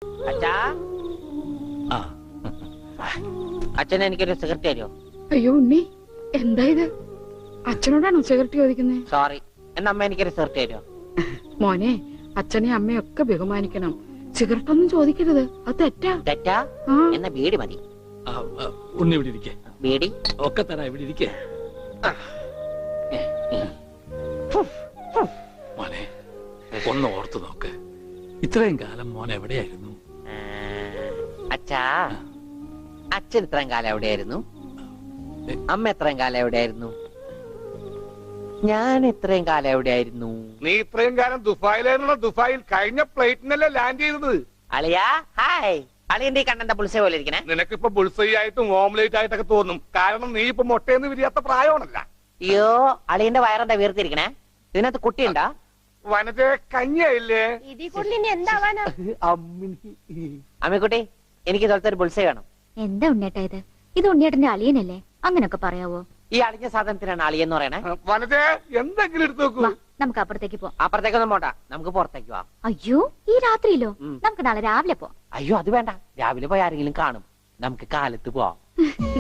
അച്ഛാ, ആ അച്ഛൻ എനിക്കൊരു സിഗരറ്റ് തരുമോ? അയ്യോ ഉണ്ണി, എന്താ ഇത്? അച്ഛനോടാണോ സിഗരറ്റ് ചോദിക്കുന്നത്? സോറി, എന്നാ അമ്മ എനിക്കൊരു സിഗരറ്റ് തരുമോ? മോനെ, അച്ഛനെ അമ്മയൊക്കെ ബഹുമാനിക്കണം. സിഗരറ്റ് ഒന്നും ചോദിക്കരുത്, അത് തെറ്റാ. തെറ്റാ? ആ. എന്നാ ബീഡി മതി. ഉണ്ണി ഇവിടെ ഇരിക്കേ. ബീഡി ഒക്കെ തരാ, ഇവിടെ ഇരിക്കേ. മോനെ, ഒന്ന് ഓർത്തു നോക്ക്, ഇത്രയും കാലം മോൻ എവിടെയായിരുന്നു? അച്ഛാ, അച്ഛൻ ഇത്രയും കാലം എവിടെയായിരുന്നു? അമ്മ എത്രയും കാലം എവിടെയായിരുന്നു? ഞാൻ ഇത്രയും കാലം എവിടെയായിരുന്നു? നീ ഇത്രയും കാലം ദുബായിലായിരുന്ന ദുബായിൽ കഴിഞ്ഞ ഫ്ലൈറ്റിനല്ലേ ലാൻഡ് ചെയ്തത്. അളിയാ ഹായ്. അളിയന്റെ ഈ കണ്ണന്റെ പുളിസ പോലെ ഇരിക്കണേ. നിനക്കിപ്പോ ബുൾസൈ ആയിട്ടും ഓംലേറ്റ് ആയിട്ടൊക്കെ തോന്നും. കാരണം നീ ഇപ്പൊ മുട്ടയെന്ന് വിരിയാത്ത പ്രായമാണല്ല. അയ്യോ, അളിയന്റെ വയറെന്താ വീർത്തിരിക്കണേ? ഇതിനകത്ത് കുട്ടിയുണ്ടാ? വനജെ കഞ്ഞിയായില്ലേ? അമ്മിക്കുട്ടി, എനിക്ക് ഇതുപോലത്തെ ഒരു ബുൾസൈ വേണം. എന്താ ഉണ്ണേട്ടാ ഇത്? ഇത് ഉണ്ണിയേട്ടന്റെ അളിയനല്ലേ? അങ്ങനൊക്കെ പറയാവോ? ഈ അളിഞ്ഞ സാധനത്തിനാണ് അളിയെന്ന് പറയണേ. വനജെ എന്തെങ്കിലും എടുത്തു നോക്കൂ. വാ, നമുക്ക് അപ്പുറത്തേക്ക് പോവാം. അപ്പുറത്തേക്കൊന്നും പോണ്ട, നമുക്ക് പുറത്തേക്ക് പോവാം. അയ്യോ, ഈ രാത്രിയിലോ? നമുക്ക് നാളെ രാവിലെ പോവാം. അയ്യോ, അത് വേണ്ട, രാവിലെ പോയി ആരെങ്കിലും കാണും. നമുക്ക് കാലത്ത് പോവാം.